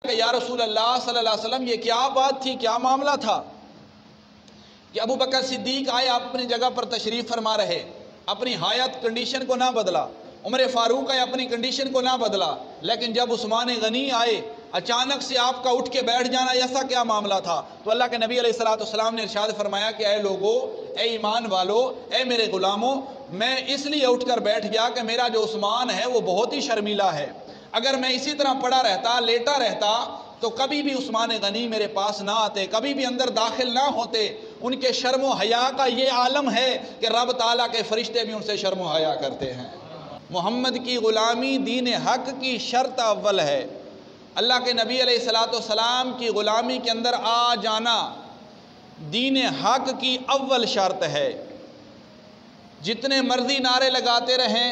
کہ یا رسول اللہ صلی اللہ علیہ وسلم یہ کیا بات تھی، کیا معاملہ تھا کہ ابو بکر صدیق آئے، آپ اپنی جگہ پر تشریف فرما رہے، اپنی حیات کنڈیشن کو نہ بدلا، عمر فاروق آئے اپنی کنڈیشن کو نہ بدلا، لیکن جب عثمان غنی آئے اچانک سے آپ کا اٹھ کے بیٹھ جانا، ایسا کیا معاملہ تھا؟ تو اللہ کے نبی علیہ السلام نے ارشاد فرمایا کہ اے لوگو، اے ایمان والو، اے میرے غلاموں، میں اس لیے اٹھ کر بیٹھ گیا کہ میرا جو عثمان ہے وہ بہت ہی شرمیلا ہے، اگر میں اسی طرح پڑا رہتا، لیٹا رہتا تو کبھی بھی عثمان غنی میرے پاس نہ آتے، کبھی بھی اندر داخل نہ ہوتے۔ ان کے شرم و حیا کا یہ عالم ہے کہ رب تعالیٰ کے فرشتے بھی ان سے شرم و حیا کرتے ہیں۔ محمد کی غلامی دین حق کی شرط اول ہے۔ اللہ کے نبی علیہ السلام کی غلامی کے اندر آ جانا دین حق کی اول شرط ہے۔ جتنے مرضی نعرے لگاتے رہیں،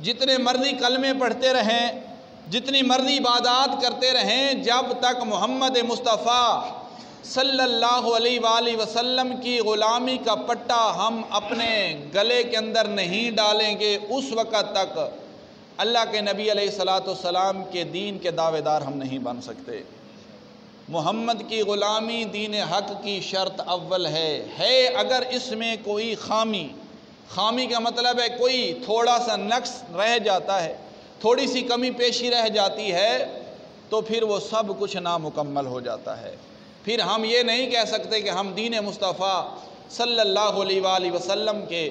جتنے مرضی کلمے پڑھتے رہیں، جتنی مرضی عبادات کرتے رہیں، جب تک محمد مصطفیٰ صلی اللہ علیہ وآلہ وسلم کی غلامی کا پٹا ہم اپنے گلے کے اندر نہیں ڈالیں گے، اس وقت تک اللہ کے نبی علیہ السلام کے دین کے دعوے دار ہم نہیں بن سکتے۔ محمد کی غلامی دین حق کی شرط اول ہے اگر اس میں کوئی خامی کا مطلب ہے کوئی تھوڑا سا نقص رہ جاتا ہے، تھوڑی سی کمی پیشی رہ جاتی ہے، تو پھر وہ سب کچھ نامکمل ہو جاتا ہے۔ پھر ہم یہ نہیں کہہ سکتے کہ ہم دین مصطفیٰ صلی اللہ علیہ وآلہ وسلم کے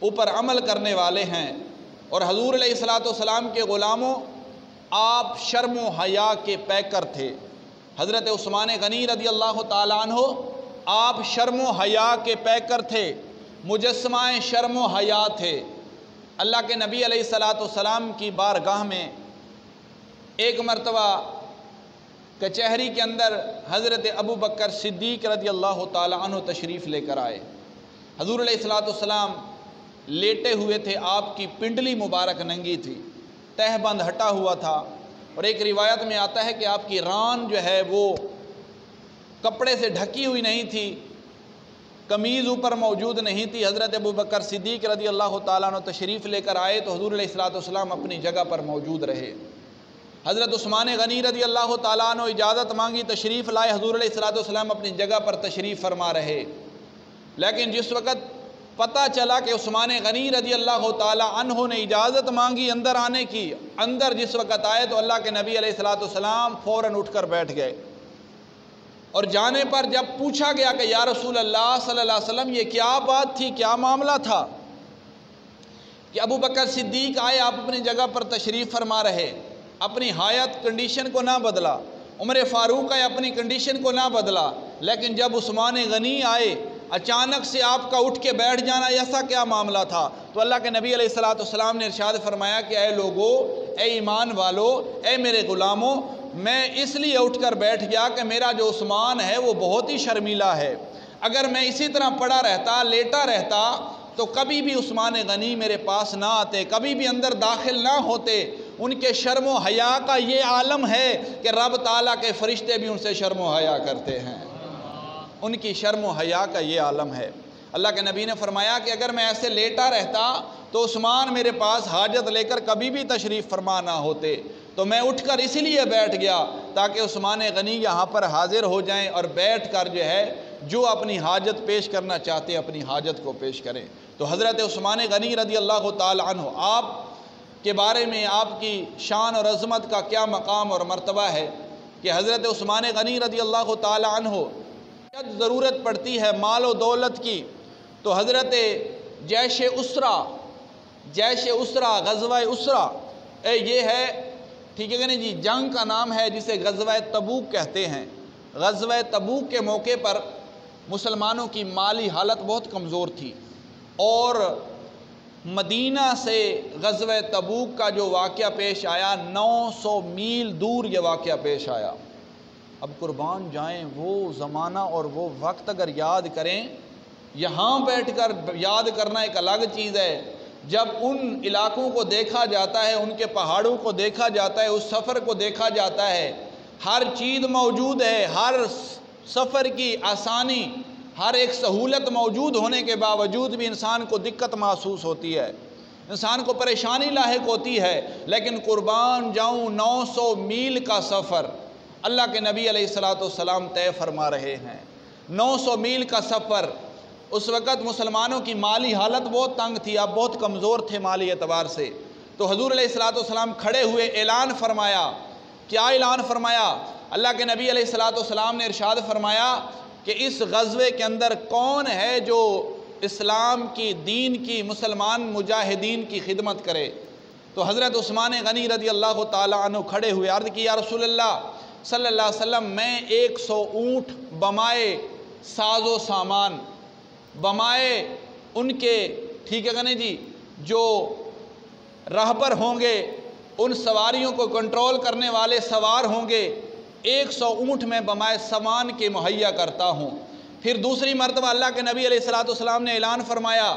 اوپر عمل کرنے والے ہیں۔ اور حضور علیہ السلام کے غلاموں، آپ شرم و حیا کے پیکر تھے۔ حضرت عثمان غنی رضی اللہ تعالیٰ عنہ آپ شرم و حیا کے پیکر تھے، مجسمہ شرم و حیا تھے۔ اللہ کے نبی علیہ السلام کی بارگاہ میں ایک مرتبہ کچہری کے اندر حضرت ابو بکر صدیق رضی اللہ تعالیٰ عنہ تشریف لے کر آئے۔ حضور علیہ السلام لیٹے ہوئے تھے، آپ کی پنڈلی مبارک ننگی تھی، تہ بند ہٹا ہوا تھا، اور ایک روایت میں آتا ہے کہ آپ کی ران جو ہے وہ کپڑے سے ڈھکی ہوئی نہیں تھی، قمیض اوپر موجود نہیں تھی۔ حضرت ابو بکر صدیق رضی اللہ تعالیٰ عنہ تشریف لے کر آئے تو حضور علیہ السلام اپنی جگہ پر موجود رہے۔ حضرت عثمان غنی رضی اللہ تعالیٰ عنہ اجازت مانگی، تشریف لائے، حضور علیہ السلام اپنی جگہ پر تشریف فرما رہے۔ لیکن جس وقت پتہ چلا کہ عثمان غنی رضی اللہ تعالیٰ عنہ نے اجازت مانگی اندر آنے کی، اندر جس وقت آئے تو اللہ کے نبی علیہ السلام فوراً اٹھ کر بیٹھ گئے، اور جانے پر جب پوچھا گیا کہ یا رسول اللہ صلی اللہ علیہ وسلم یہ کیا بات تھی، کیا معاملہ تھا کہ ابو بکر صدیق آئے، آپ اپنی جگہ پر تشریف فرما رہے، اپنی حیات کنڈیشن کو نہ بدلا، عمر فاروق آئے اپنی کنڈیشن کو نہ بدلا، لیکن جب عثمان غنی آئے اچانک سے آپ کا اٹھ کے بیٹھ جانا، ایسا کیا معاملہ تھا؟ تو اللہ کے نبی علیہ السلام نے ارشاد فرمایا کہ اے لوگو، اے ایمان والو، اے میرے غلاموں، میں اس لیے اٹھ کر بیٹھ گیا کہ میرا جو عثمان ہے وہ بہت ہی شرمیلا ہے، اگر میں اسی طرح پڑا رہتا، لیٹا رہتا تو کبھی بھی عثمان غنی میرے پاس نہ آتے، کبھی بھی اندر داخل نہ ہوتے۔ ان کے شرم و حیا کا یہ عالم ہے کہ رب تعالیٰ کے فرشتے بھی ان سے شرم و حیا کرتے ہیں، ان کی شرم و حیا کا یہ عالم ہے۔ اللہ کے نبی نے فرمایا کہ اگر میں ایسے لیٹا رہتا تو عثمان میرے پاس حاجت لے کر کبھی بھی تشریف فرما نہ ہوتے، تو میں اٹھ کر اسی لیے بیٹھ گیا تاکہ عثمان غنی یہاں پر حاضر ہو جائیں اور بیٹھ کر جو ہے جو اپنی حاجت پیش کرنا چاہتے اپنی حاجت کو پیش کریں۔ تو حضرت عثمان غنی رضی اللہ تعالی عنہ، آپ کے بارے میں آپ کی شان اور عظمت کا کیا مقام اور مرتبہ ہے کہ حضرت عثمان غنی رضی اللہ تعالی عنہ جب ضرورت پڑتی ہے مال و دولت کی تو حضرت جیش اسرا غزوہ اسرا یہ ہے، ٹھیک ہے کہ نہیں جی، جنگ کا نام ہے جسے غزوہ تبوک کہتے ہیں۔ غزوہ تبوک کے موقع پر مسلمانوں کی مالی حالت بہت کمزور تھی، اور مدینہ سے غزوہ تبوک کا جو واقعہ پیش آیا 900 میل دور یہ واقعہ پیش آیا۔ اب قربان جائیں، وہ زمانہ اور وہ وقت اگر یاد کریں، یہاں بیٹھ کر یاد کرنا ایک الگ چیز ہے، جب ان علاقوں کو دیکھا جاتا ہے، ان کے پہاڑوں کو دیکھا جاتا ہے، اس سفر کو دیکھا جاتا ہے، ہر چیز موجود ہے، ہر سفر کی آسانی، ہر ایک سہولت موجود ہونے کے باوجود بھی انسان کو دقت محسوس ہوتی ہے، انسان کو پریشانی لاحق ہوتی ہے، لیکن قربان جاؤں 900 میل کا سفر اللہ کے نبی علیہ الصلوۃ والسلام طے فرما رہے ہیں۔ 900 میل کا سفر، اس وقت مسلمانوں کی مالی حالت بہت تنگ تھی، اب بہت کمزور تھے مالی اعتبار سے۔ تو حضور علیہ الصلوۃ والسلام کھڑے ہوئے، اعلان فرمایا۔ کیا اعلان فرمایا؟ اللہ کے نبی علیہ الصلوۃ والسلام نے ارشاد فرمایا کہ اس غزوے کے اندر کون ہے جو اسلام کی، دین کی، مسلمان مجاہدین کی خدمت کرے؟ تو حضرت عثمان غنی رضی اللہ تعالیٰ عنہ کھڑے ہوئے، عرض کی یا رسول اللہ صلی اللہ علیہ وسلم، میں 100 اونٹ بمائے ساز و سامان، بمائے ان کے، ٹھیک ہے گنے جی، جو راہبر ہوں گے، ان سواریوں کو کنٹرول کرنے والے سوار ہوں گے، 100 اونٹ میں بمائے سامان کے مہیا کرتا ہوں۔ پھر دوسری مرتبہ اللہ کے نبی علیہ الصلوۃ والسلام نے اعلان فرمایا،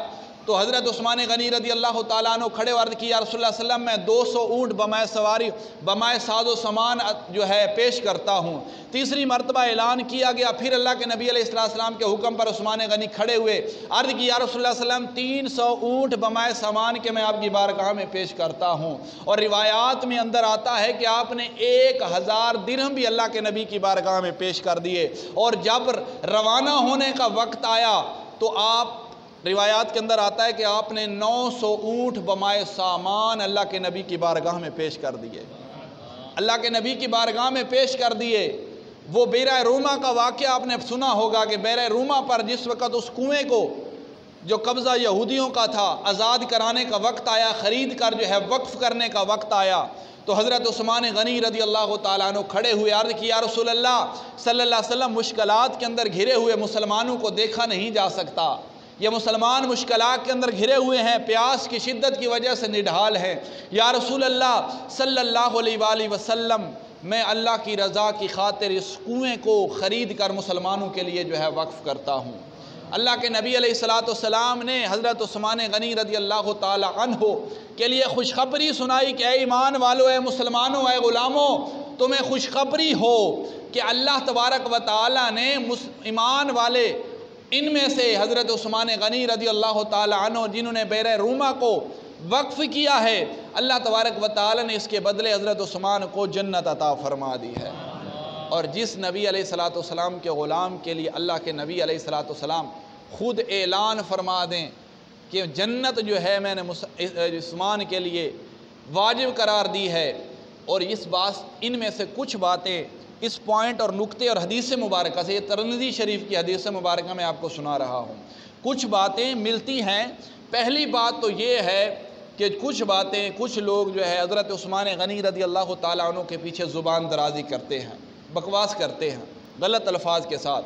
تو حضرت عثمان غنی رضی اللہ تعالیٰ عنہ کھڑے عرض کی یا رسول اللہ صلی اللہ علیہ وسلم، میں 200 اونٹ بمائے سواری، بمائے ساز و سامان جو ہے پیش کرتا ہوں۔ تیسری مرتبہ اعلان کیا گیا، پھر اللہ کے نبی علیہ السلام کے حکم پر عثمان غنی کھڑے ہوئے، عرض کی یا رسول اللہ صلی اللہ علیہ وسلم، 300 اونٹ بمائے سامان کے میں آپ کی بارگاہ میں پیش کرتا ہوں۔ اور روایات میں اندر آتا ہے کہ آپ نے 1000 درہم بھی اللہ کے نبی کی بارگاہ میں پیش کر دیے، اور جب روانہ ہونے کا وقت آیا تو آپ، روایات کے اندر آتا ہے کہ آپ نے 900 اونٹ بمائے سامان اللہ کے نبی کی بارگاہ میں پیش کر دیے، اللہ کے نبی کی بارگاہ میں پیش کر دیے۔ وہ بیرہ روما کا واقعہ آپ نے سنا ہوگا کہ بیرہ روما پر جس وقت اس کنویں کو جو قبضہ یہودیوں کا تھا آزاد کرانے کا وقت آیا، خرید کر جو ہے وقف کرنے کا وقت آیا، تو حضرت عثمان غنی رضی اللہ تعالیٰ عنہ کھڑے ہوئے، عرض کی یا رسول اللہ صلی اللہ علیہ وسلم، مشکلات کے اندر گھرے ہوئے مسلمانوں کو دیکھا نہیں جا سکتا، یہ مسلمان مشکلات کے اندر گھرے ہوئے ہیں، پیاس کی شدت کی وجہ سے نڈھال ہیں، یا رسول اللہ صلی اللہ علیہ وآلہ وسلم، میں اللہ کی رضا کی خاطر اس کنویں کو خرید کر مسلمانوں کے لیے جو ہے وقف کرتا ہوں۔ اللہ کے نبی علیہ الصلوۃ والسلام نے حضرت عثمان غنی رضی اللہ تعالی عنہ کے لیے خوشخبری سنائی کہ اے ایمان والو، اے مسلمانوں، اے غلاموں، تمہیں خوشخبری ہو کہ اللہ تبارک و تعالی نے ایمان والے ان میں سے حضرت عثمان غنی رضی اللہ تعالی عنہ جنہوں نے بیرہ روما کو وقف کیا ہے، اللہ تبارک و تعالی نے اس کے بدلے حضرت عثمان کو جنت عطا فرما دی ہے۔ اور جس نبی علیہ الصلوۃ والسلام کے غلام کے لیے اللہ کے نبی علیہ الصلوۃ والسلام خود اعلان فرما دیں کہ جنت جو ہے میں نے عثمان کے لیے واجب قرار دی ہے، اور اس بات، ان میں سے کچھ باتیں، اس پوائنٹ اور نقطے اور حدیث مبارکہ سے، یہ ترمذی شریف کی حدیث مبارکہ میں آپ کو سنا رہا ہوں، کچھ باتیں ملتی ہیں۔ پہلی بات تو یہ ہے کہ کچھ باتیں، کچھ لوگ جو ہے حضرت عثمان غنی رضی اللہ تعالیٰ عنہ کے پیچھے زبان درازی کرتے ہیں، بکواس کرتے ہیں غلط الفاظ کے ساتھ۔